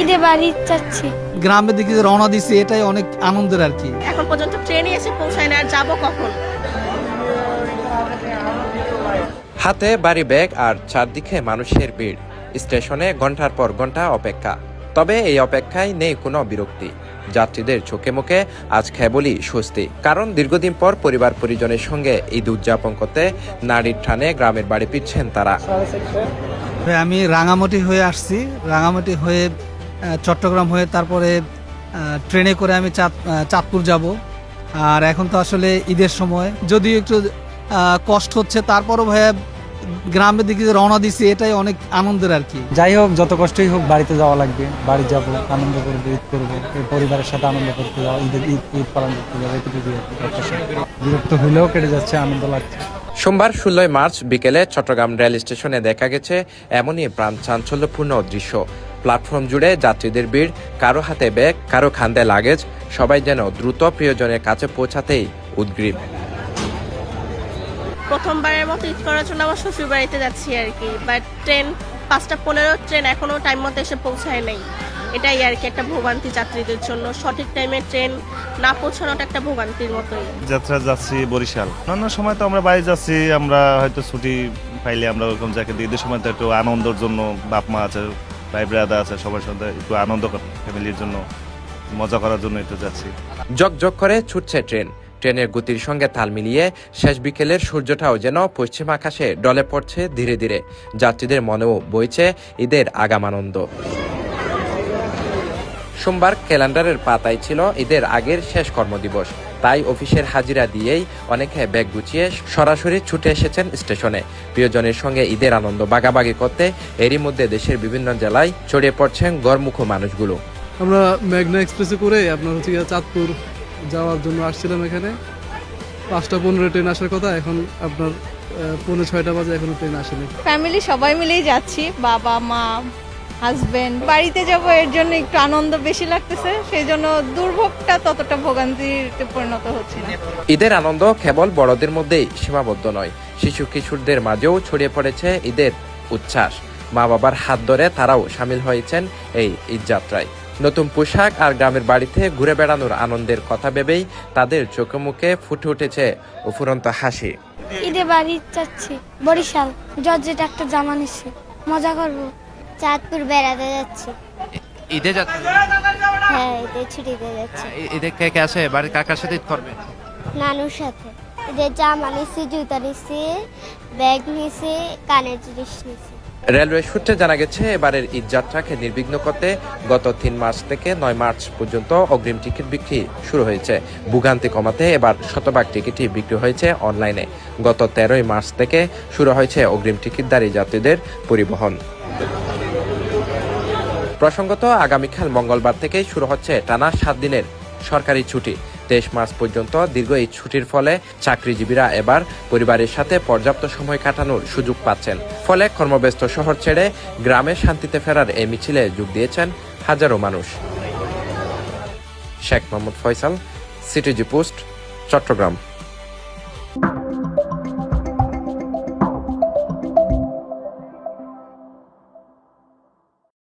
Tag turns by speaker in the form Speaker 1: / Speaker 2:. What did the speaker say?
Speaker 1: ঈদে বাড়ি যাচ্ছি।
Speaker 2: গ্রামের দিকে যে রওনা দিছি এটাই অনেক আনন্দের আর কি।
Speaker 3: এখন পর্যন্ত ট্রেনে এসে পৌঁছায় না, আর যাবো কখন?
Speaker 4: হাতে বাড়ি ব্যাগ আর চারদিকে মানুষের ভিড়, স্টেশনে ঘন্টার পর ঘন্টা অপেক্ষা। তবে এই অপেক্ষায় নেই কোনো বিরক্তি। যাত্রীদের চোখে মুখে আজ কেবলই স্বস্তি, কারণ দীর্ঘদিন পর পরিবার পরিজনের সঙ্গে ঈদ উদযাপন করতে নারীর টানে গ্রামের বাড়ি ফিরছেন তারা।
Speaker 2: আমি রাঙামাটি হয়ে আসছি, রাঙামাটি হয়ে চট্টগ্রাম হয়ে তারপরে ট্রেনে করে আমি চাঁদপুর যাব। আর এখন তো আসলে ঈদের সময়, যদিও একটু কষ্ট হচ্ছে, তারপরও ভাইয়া গ্রামের দিকে যে রওনা দিছি এটাই অনেক আনন্দের আর কি।
Speaker 5: যাই হোক, যত কষ্টই হোক বাড়িতে যাওয়া লাগবে, বাড়ি যাব, আনন্দ করবো, ঈদ করবো, পরিবারের সাথে আনন্দ করতে যাওয়া, ঈদ পালন করতে যাবো, এটুকু বিরক্ত হইলেও কেটে যাচ্ছে, আনন্দ লাগছে।
Speaker 4: সোমবার 16 মার্চ বিকেলে চট্টগ্রাম রেল স্টেশনে দেখা গেছে এমনই প্রাণ চাঞ্চল্যপূর্ণ দৃশ্য। প্ল্যাটফর্ম জুড়ে যাত্রীদের ভিড়, কারো হাতে ব্যাগ, কারো খান্দে লাগেজ, সবাই যেন দ্রুত প্রিয়জনের কাছে পৌঁছাতেই উদ্গ্রীব।
Speaker 3: প্রথমবারের মতো ঈদ করার জন্য আমার শ্বশুর বাড়িতে যাচ্ছি আর কি, বাট ট্রেন 5:15 ট্রেন এখনো টাইম মতো এসে পৌঁছায় নাই। এটাই আর কি একটা ভোগান্তি যাত্রীদের জন্য, সঠিক টাইমে ট্রেন না পৌঁছানোটা একটা ভোগান্তির মতোই।
Speaker 6: যাত্রা যাচ্ছি বরিশাল, অন্য সময় তো আমরা বাইরে যাচ্ছি, আমরা হয়তো ছুটি পাইলে আমরা ওরকম জায়গায় ঈদের সময় তো একটু আনন্দের জন্য, বাপ মা আছে, ভাই ব্রাদার আছে, সবার সাথে একটু আনন্দ ফ্যামিলির জন্য, মজা করার জন্য একটু যাচ্ছি।
Speaker 4: ঝকঝক করে ছুটছে ট্রেন, ট্রেনের গতির সঙ্গে তাল মিলিয়ে শেষ বিকেলের সূর্যটাও যেন পশ্চিম আকাশে ডলে পড়ছে ধীরে ধীরে। যাত্রীদের মনেও বইছে ঈদের আগাম আনন্দ। সোমবার ক্যালেন্ডারের পাতায় ছিল ঈদের আগের শেষ কর্মদিবস, তাই অফিসের হাজিরা দিয়েই অনেকে ব্যাগ গুছিয়ে সরাসরি ছুটে এসেছেন স্টেশনে প্রিয়জনের সঙ্গে ঈদের আনন্দ ভাগাভাগি করতে। এরই মধ্যে দেশের বিভিন্ন জেলায় ছড়িয়ে পড়ছেন গড়মুখো মানুষগুলো।
Speaker 7: আমরা মেঘনা এক্সপ্রেসে করে আপনার হচ্ছে চাঁদপুর যাওয়ার জন্য আসছিলাম। এখানে 5:15 ট্রেন আসার কথা, এখন আপনার 5:45 বাজে, এখনো ট্রেন আসেনি।
Speaker 8: ফ্যামিলি সবাই মিলেই যাচ্ছি, বাবা মা হাজবেন্ড। বাড়িতে যাব, এর জন্য একটু আনন্দ বেশি লাগতেছে, সেই জন্য দুর্ভোগটা ততটা ভোগান্তিতে পরিণত হচ্ছে না।
Speaker 4: ঈদের আনন্দ কেবল বড়দের মধ্যেই সীমাবদ্ধ নয়, শিশু কিশোরদের মাঝেও ছড়িয়ে পড়েছে ঈদের উচ্ছ্বাস। মা বাবার হাত ধরে তারাও সামিল হয়েছেন এই ঈদ যাত্রায়। নতুন পোশাক আর গ্রামের বাড়িতে ঘুরে বেড়ানোর আনন্দের কথা ভেবেই তাদের চোখে মুখে ফুটে উঠেছে অফুরন্ত হাসি।
Speaker 1: ঈদে বাড়ি যাচ্ছি, বরিশাল জর্জেট একটা জামা নিচ্ছি, মজা করবো।
Speaker 9: চাঁদপুর বেড়াতে যাচ্ছি।
Speaker 4: ঈদে যাচ্ছে?
Speaker 9: হ্যাঁ, ঈদে ছুটিতে যাচ্ছি।
Speaker 4: ঈদে কে কে আসে? বাড়ির কাকার সাথে ঈদ করবে?
Speaker 9: নানুর সাথে। ঈদের জামা নিচ্ছি, জুতা নিচ্ছি, ব্যাগ নিচ্ছি, কানের জিনিস নিচ্ছি।
Speaker 4: রেলওয়ে সূত্রে জানা গেছে এবারের ঈদ যাত্রাকে নির্বিঘ্ন করতে গত 3 মার্চ থেকে 9 মার্চ পর্যন্ত অগ্রিম টিকিট বিক্রি শুরু হয়েছে। ভোগান্তি কমাতে এবার শতভাগ টিকিটই বিক্রি হয়েছে অনলাইনে। গত 13 মার্চ থেকে শুরু হয়েছে অগ্রিম টিকিটধারী যাত্রীদের পরিবহন। প্রসঙ্গত, আগামীকাল মঙ্গলবার থেকেই শুরু হচ্ছে টানা 7 দিনের সরকারি ছুটি। 23 মার্চ পর্যন্ত দীর্ঘ এই ছুটির ফলে চাকরিজীবীরা এবার পরিবারের সাথে পর্যাপ্ত সময় কাটানোর সুযোগ পাচ্ছেন। ফলে কর্মব্যস্ত শহর ছেড়ে গ্রামে শান্তিতে ফেরার এই মিছিলে যোগ দিয়েছেন হাজারো মানুষ। Sheikh Mohammad Faisal, CTG post, Chittagong.